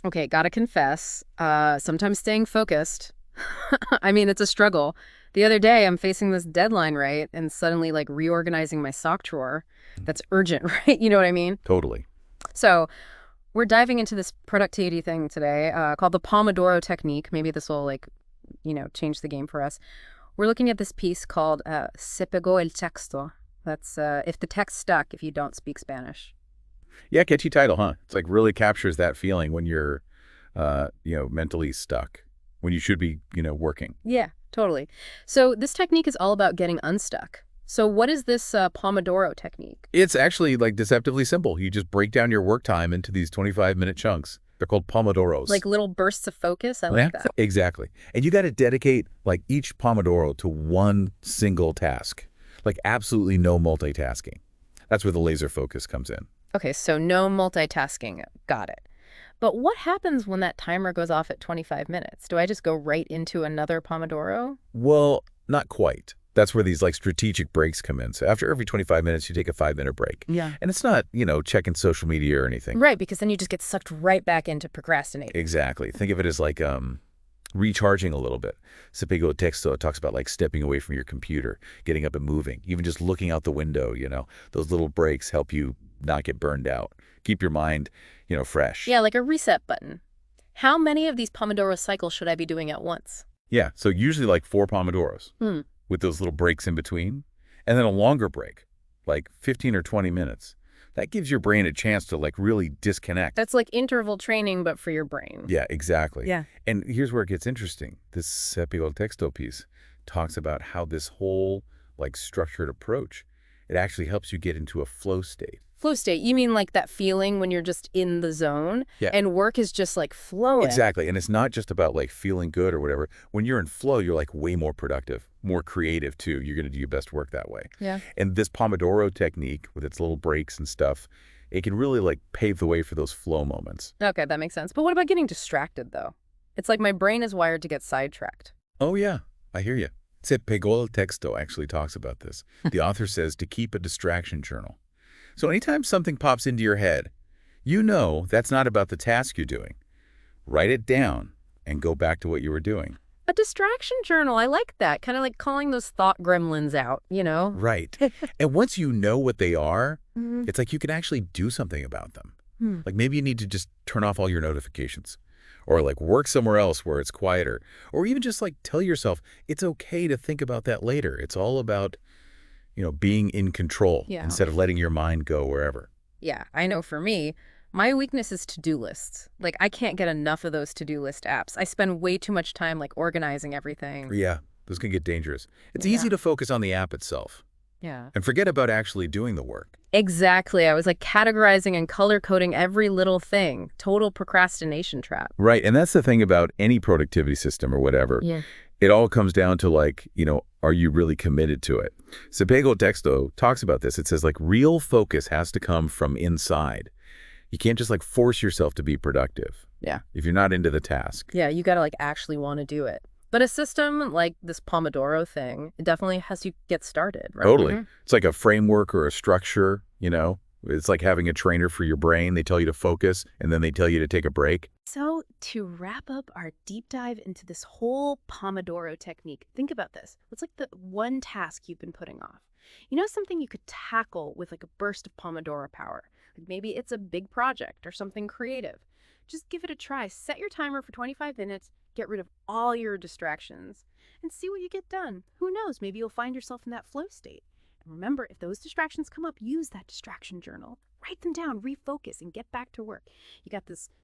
Okay, gotta confess, sometimes staying focused, I mean, it's a struggle. The other day, I'm facing this deadline, right? And suddenly, like, reorganizing my sock drawer. That's urgent, right? You know what I mean? Totally. So, we're diving into this productivity thing today, called the Pomodoro Technique. Maybe this will, like, change the game for us. We're looking at this piece called Se pegó el texto. That's if the text stuck if you don't speak Spanish. Yeah, catchy title, huh? It's like really captures that feeling when you're, mentally stuck, when you should be, working. Yeah, totally. So this technique is all about getting unstuck. So what is this Pomodoro technique? It's actually like deceptively simple. You just break down your work time into these 25-minute chunks. They're called pomodoros. Like little bursts of focus? I Yeah, like that. exactly. And you got to dedicate like each pomodoro to one single task. Like absolutely no multitasking. That's where the laser focus comes in. Okay, so no multitasking. Got it. But what happens when that timer goes off at 25 minutes? Do I just go right into another Pomodoro? Well, not quite. That's where these like strategic breaks come in. So after every 25 minutes, you take a 5-minute break. Yeah. And it's not, checking social media or anything. Right, because then you just get sucked right back into procrastinating. Exactly. Think of it as like recharging a little bit. Sepego Texto talks about like stepping away from your computer, getting up and moving, even just looking out the window, those little breaks help you not get burned out. Keep your mind, fresh. Yeah, like a reset button. How many of these Pomodoro cycles should I be doing at once? Yeah, so usually like 4 pomodoros Hmm. with those little breaks in between, and then a longer break, like 15 or 20 minutes. That gives your brain a chance to like really disconnect. That's like interval training, but for your brain. Yeah, exactly. Yeah. And here's where it gets interesting. This Sepego Texto piece talks about how this whole like structured approach, it actually helps you get into a flow state. Flow state, you mean like that feeling when you're just in the zone Yeah. and work is just like flowing? Exactly. And it's not just about like feeling good or whatever. When you're in flow, you're like way more productive, more creative too. You're going to do your best work that way. Yeah. And this Pomodoro technique with its little breaks and stuff, it can really like pave the way for those flow moments. Okay, that makes sense. But what about getting distracted, though? It's like my brain is wired to get sidetracked. Oh, yeah. I hear you. Se pegó el texto actually talks about this. The author says to keep a distraction journal. So anytime something pops into your head, that's not about the task you're doing. Write it down and go back to what you were doing. A distraction journal, I like that. Kind of like calling those thought gremlins out? Right. And once you know what they are, Mhm. it's like you can actually do something about them. Hmm. Like maybe you need to just turn off all your notifications or like work somewhere else where it's quieter, or even just like tell yourself it's okay to think about that later. It's all about, being in control Yeah. instead of letting your mind go wherever. Yeah, I know for me, my weakness is to-do lists. Like, I can't get enough of those to-do list apps. I spend way too much time, like, organizing everything. Yeah, this can get dangerous. It's Yeah. easy to focus on the app itself Yeah. and forget about actually doing the work. Exactly. I was, like, categorizing and color-coding every little thing. Total procrastination trap. Right, and that's the thing about any productivity system or whatever. Yeah. It all comes down to like, are you really committed to it? Sepego Texto talks about this. It says like real focus has to come from inside. You can't just like force yourself to be productive Yeah. if you're not into the task. Yeah, you gotta, like, actually want to do it. But a system like this Pomodoro thing, it definitely has you get started, right? Totally. Mhm. It's like a framework or a structure. It's like having a trainer for your brain. They tell you to focus and then they tell you to take a break. So, to wrap up our deep dive into this whole Pomodoro technique, think about this. What's like the one task you've been putting off? Something you could tackle with like a burst of Pomodoro power. Like maybe it's a big project or something creative. Just give it a try. Set your timer for 25 minutes, get rid of all your distractions, and see what you get done. Who knows? Maybe you'll find yourself in that flow state. And remember, if those distractions come up, use that distraction journal. Write them down, refocus, and get back to work. You got this